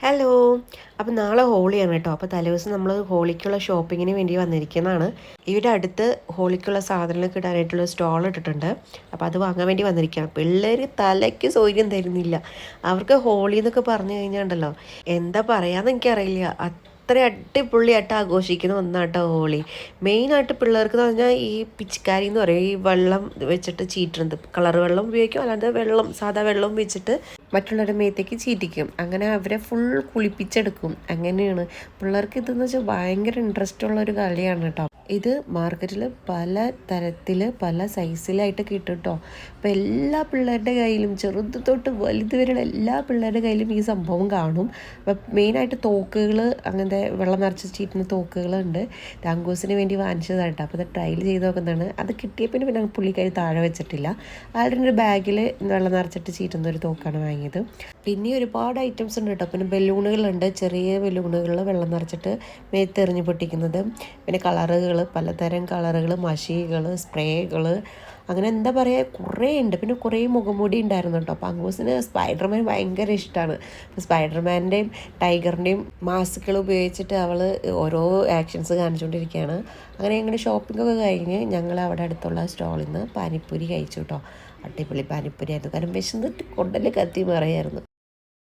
Hello. അപ്പോൾ നാളെ ഹോളിയാണ് കേട്ടോ. അപ്പോൾ തലേദിവസം നമ്മൾ ഹോളിക്കുള്ള ഷോപ്പിങ്ങിന് വേണ്ടി വന്നിരിക്കുന്നതാണ്. ഇവിടെ അടുത്ത് ഹോളിക്കുള്ള സാധനങ്ങളൊക്കെ ഇടാനായിട്ടുള്ള സ്റ്റോൾ ഇട്ടിട്ടുണ്ട്. അപ്പോൾ അത് വാങ്ങാൻ വേണ്ടി വന്നിരിക്കുകയാണ്. പിള്ളേർ തലയ്ക്ക് സൗകര്യം തരുന്നില്ല. അവർക്ക് ഹോളി എന്നൊക്കെ പറഞ്ഞു കഴിഞ്ഞാൽ എന്താ പറയാമെന്ന് എനിക്കറിയില്ല. അത്ര അടിപൊളിയായിട്ട് ആഘോഷിക്കുന്ന ഒന്നാട്ടോ ഹോളി. മെയിനായിട്ട് പിള്ളേർക്ക് എന്ന് പറഞ്ഞാൽ ഈ പിച്ചിക്കാരി എന്ന് പറയും, ഈ വെള്ളം വെച്ചിട്ട് ചീറ്റുന്നത്. കളർ വെള്ളം ഉപയോഗിക്കും, അല്ലാതെ വെള്ളം സാധാ വെള്ളം വെച്ചിട്ട് മറ്റുള്ളവരുടെ മേത്തേക്ക് ചീറ്റിക്കും. അങ്ങനെ അവരെ ഫുൾ കുളിപ്പിച്ചെടുക്കും. അങ്ങനെയാണ് പിള്ളേർക്ക് ഇതെന്ന് വെച്ചാൽ ഭയങ്കര ഇൻട്രസ്റ്റ് ഉള്ള ഒരു കളിയാണ് കേട്ടോ. ഇത് മാർക്കറ്റിൽ പല തരത്തിൽ പല സൈസിലായിട്ട് കിട്ടും കേട്ടോ. അപ്പോൾ എല്ലാ പിള്ളേരുടെ കയ്യിലും ചെറുത് തൊട്ട് വലുത് വരെയുള്ള എല്ലാ പിള്ളേരുടെ കയ്യിലും ഈ സംഭവം കാണും. അപ്പം മെയിനായിട്ട് തോക്കുകൾ, അങ്ങനത്തെ വെള്ളം നിറച്ച് ചീറ്റുന്ന തോക്കുകളുണ്ട്. താങ്കൂസിന് വേണ്ടി വാങ്ങിച്ചതാണ് കേട്ടോ. അപ്പോൾ അത് ട്രയൽ ചെയ്ത് നോക്കുന്നതാണ്. അത് കിട്ടിയപ്പോൾ പിന്നെ പുള്ളിക്കാരി താഴെ വെച്ചിട്ടില്ല. ആളുടെ ഒരു ബാഗിൽ വെള്ളം നിറച്ചിട്ട് ചീറ്റുന്ന ഒരു തോക്കാണ് വാങ്ങിയത്. പിന്നെ ഒരുപാട് ഐറ്റംസ് ഉണ്ട് കേട്ടോ. പിന്നെ ബലൂണുകളുണ്ട്, ചെറിയ ബലൂണുകളിൽ വെള്ളം നിറച്ചിട്ട് മേത്തെറിഞ്ഞ് പൊട്ടിക്കുന്നത്. പിന്നെ കളറുകൾ, പലതരം കളറുകൾ, മഷികൾ, സ്പ്രേകൾ, അങ്ങനെ എന്താ പറയുക, കുറേ ഉണ്ട്. പിന്നെ കുറേ മുഖംമൂടി ഉണ്ടായിരുന്നു കേട്ടോ. അപ്പോൾ അങ്കൂസിന് സ്പൈഡർമാൻ ഭയങ്കര ഇഷ്ടമാണ്. അപ്പോൾ സ്പൈഡർമാൻ്റെയും ടൈഗറിൻ്റെയും മാസ്കുകൾ ഉപയോഗിച്ചിട്ട് അവൾ ഓരോ ആക്ഷൻസ് കാണിച്ചുകൊണ്ടിരിക്കുകയാണ്. അങ്ങനെ ഞങ്ങളുടെ ഷോപ്പിംഗൊക്കെ കഴിഞ്ഞ് ഞങ്ങൾ അവിടെ അടുത്തുള്ള സ്റ്റോളിൽ നിന്ന് പാനിപ്പൂരി കഴിച്ചു കേട്ടോ. അടിപൊളി പാനിപ്പൂരി ആയിരുന്നു. കാരണം വിശന്നിട്ട് കൊണ്ടല്ലേ കത്തി മറിയായിരുന്നു.